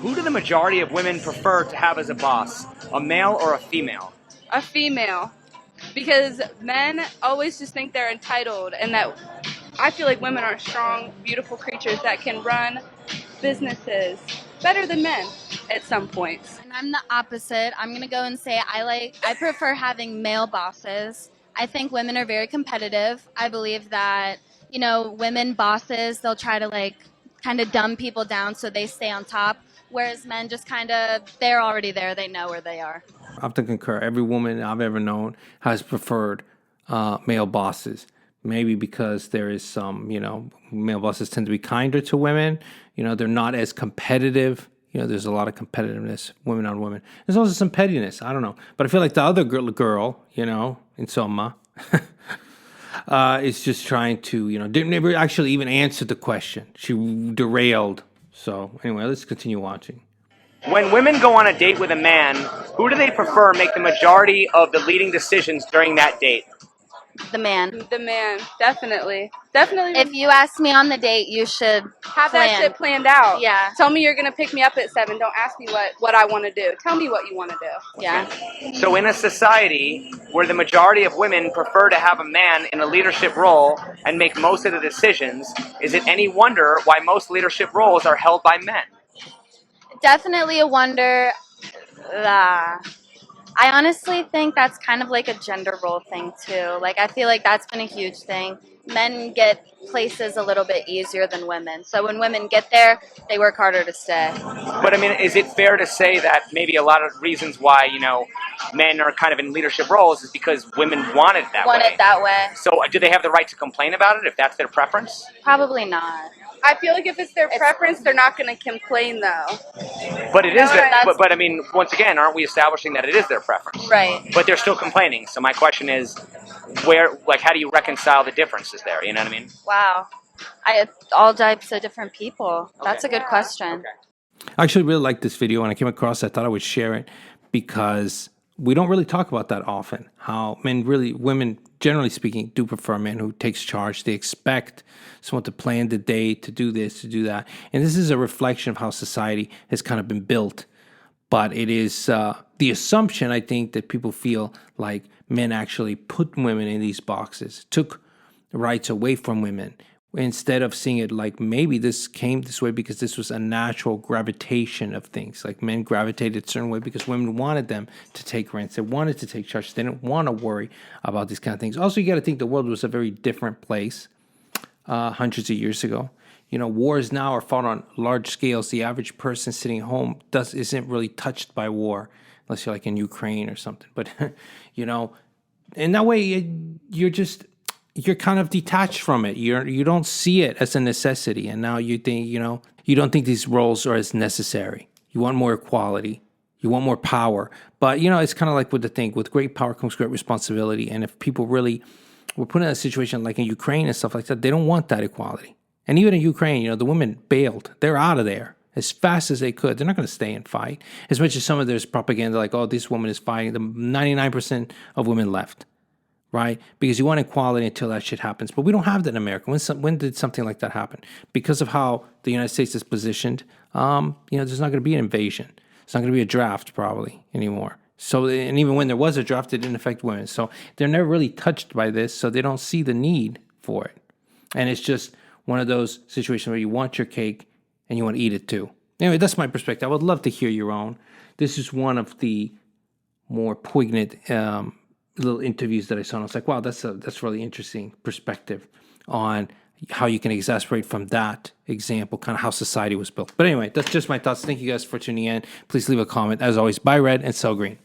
Who do the majority of women prefer to have as a boss, a male or a female? A female. Because men always just think they're entitled, and that I feel like women are strong, beautiful creatures that can run businesses better than men at some points. And I'm the opposite. I'm gonna go and say I prefer having male bosses. I think women are very competitive. I believe that, women bosses, they'll try to kind of dumb people down so they stay on top. Whereas men just they're already there. They know where they are. I have to concur. Every woman I've ever known has preferred male bosses. Maybe because there is some, male bosses tend to be kinder to women. They're not as competitive. There's a lot of competitiveness, women on women. There's also some pettiness. I don't know. But I feel like the other girl, insomma, is just trying to, didn't never actually even answer the question. She derailed. So anyway, let's continue watching. When women go on a date with a man, who do they prefer make the majority of the leading decisions during that date? The man. The man, definitely. Definitely. If you ask me on the date, you should have that shit planned out. Yeah. Tell me you're going to pick me up at 7. Don't ask me what I want to do. Tell me what you want to do. Yeah. So in a society where the majority of women prefer to have a man in a leadership role and make most of the decisions, is it any wonder why most leadership roles are held by men? Definitely a wonder. I honestly think that's kind of like a gender role thing too. I feel like that's been a huge thing. Men get places a little bit easier than women. So when women get there, they work harder to stay. But I mean, is it fair to say that maybe a lot of reasons why, men are kind of in leadership roles is because women want it that way? Want it that way. So do they have the right to complain about it if that's their preference? Probably not. I feel like if it's their preference, they're not going to complain, though. But it is. But I mean, once again, aren't we establishing that it is their preference? Right. But they're still complaining. So my question is, how do you reconcile the differences there? You know what I mean? Wow. All types of different people. That's a good question. Okay. I actually really liked this video. When I came across it, I thought I would share it because we don't really talk about that often. How women, generally speaking, do prefer a man who takes charge. They expect someone to plan the day, to do this, to do that. And this is a reflection of how society has kind of been built. But it is the assumption, I think, that people feel like men actually put women in these boxes, took rights away from women, instead of seeing it like maybe this came this way because this was a natural gravitation of things. Like men gravitated a certain way because women wanted them to take rents. They wanted to take charge. They didn't want to worry about these kind of things. Also, you got to think the world was a very different place hundreds of years ago. Wars now are fought on large scales. The average person sitting at home isn't really touched by war unless you're like in Ukraine or something. But, in that way, you're kind of detached from it. You don't see it as a necessity. And now you think, you don't think these roles are as necessary. You want more equality. You want more power. But, it's kind of like with the thing, with great power comes great responsibility. And if people really were put in a situation like in Ukraine and stuff like that, they don't want that equality. And even in Ukraine, the women bailed. They're out of there as fast as they could. They're not going to stay and fight. As much as some of there's propaganda like, oh, this woman is fighting. The 99% of women left. Right? Because you want equality until that shit happens. But we don't have that in America. When did something like that happen? Because of how the United States is positioned, there's not going to be an invasion. It's not going to be a draft probably anymore. So, and even when there was a draft, it didn't affect women. So they're never really touched by this, so they don't see the need for it. And it's just one of those situations where you want your cake and you want to eat it too. Anyway, that's my perspective. I would love to hear your own. This is one of the more poignant little interviews that I saw, and I was like, wow, that's really interesting perspective on how you can exasperate from that example, kind of how society was built. But anyway, that's just my thoughts. Thank you guys for tuning in. Please leave a comment. As always, buy red and sell green.